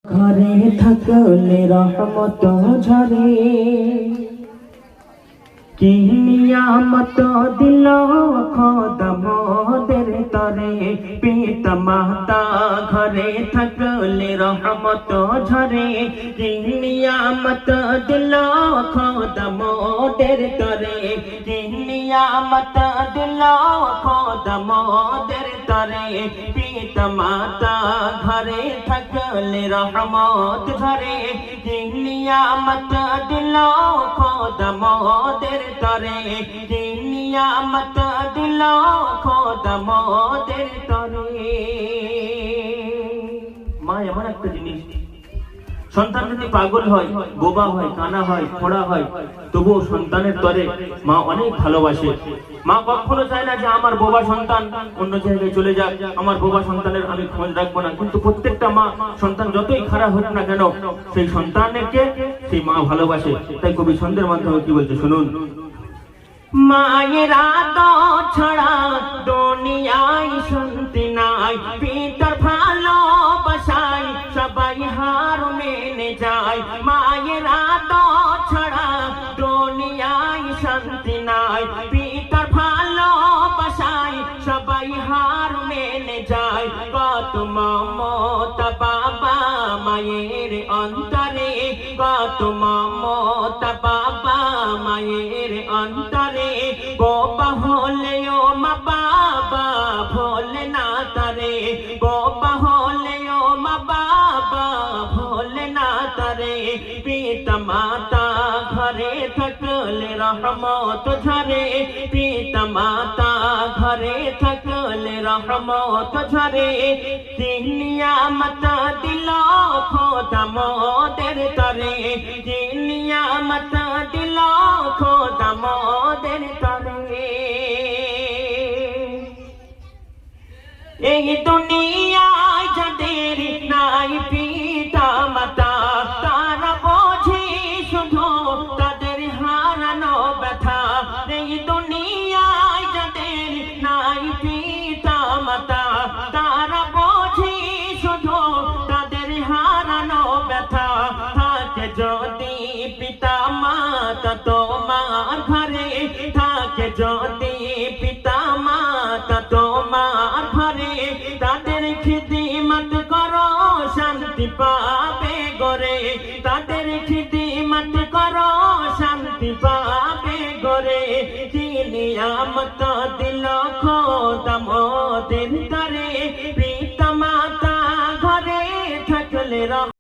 ঘরে থাকলে রহমত ঝরে, কি নিয়ামত দিল খোদা মোদের তরে। পিতা মাতা ঘরে থাকলে রহমত ঝরে, কি নিয়ামত দিল খোদা মোদের তরে। কি নিয়ামত দিল খোদা মোদের তরে। পিতা মাতা ঘরে থাকলে রহমত ঝরে, কি নিয়ামত দিল খোদা মোদের তরে। কি নিয়ামত দিল খোদা মোদের তরে। মা এমন একটা জিনিস, সন্তান যদি পাগল হয়, বোবা হয়, কানা হয়, খোড়া হয়, তবুও সন্তানের তরে মা অনেক ভালোবাসে। মা কখনো চায় না যে আমার বোবা সন্তান অন্য জায়গায় চলে যাক, আমার বোবা সন্তানের আমি খোঁজ রাখবো না। কিন্তু প্রত্যেকটা মা সন্তান যতই খারাপ হোক না কেন, সেই সন্তানকে সেই মা ভালোবাসে। তাই কবি ছন্দের মাধ্যমে কি বলছে শুনুন। মায়ের আদর ছড়া দুনিয়ায় শান্তি নাই, পিতার ভালোবাসায় সবাই হার মেনে যায়। মায়ের আদর ছড়া দুনিয়ায় শান্তি নাই, পিতার ভালোবাসায় সবাই হার মেনে যায়। কত মমতা বাবা মায়ের অন্তরে, কত মমতা বাবা মায়ের অন্তরে। বোবা হলেও মা বাবা ভোলে না তারে, বোবা হলেও মা বাবা ভোলে না তারে। পিতা মাতা ঘরে থাকলে রহমত ঝরে, পিতা মাতা ঘরে থাকলে রহমত ঝরে। কি নিয়ামত দিল খোদা মোদের তরে, কি নিয়ামত দিল খোদা মোদের তরে। এই দুনিয়ায় যাদের নাই পিতা মাতা, তারা বোঝে শুধু তাদের হারানো ব্যথা। এই দুনিয়ায় যাদের নাই পিতা মাতা, তারা বোঝে শুধু তাদের হারানো ব্যথা। থাকে যদি পিতা মাতা তোমার ঘরে, থাকে যদি পিতা মাতা তোমার ঘরে, তাদের খিদমত করো শান্তি পাবে গরে। তাদের খিদমত করো শান্তি পাবে গরে। কি নিয়ামত দিল খোদা মোদের তরে, পিতা মাতা ঘরে থাকলে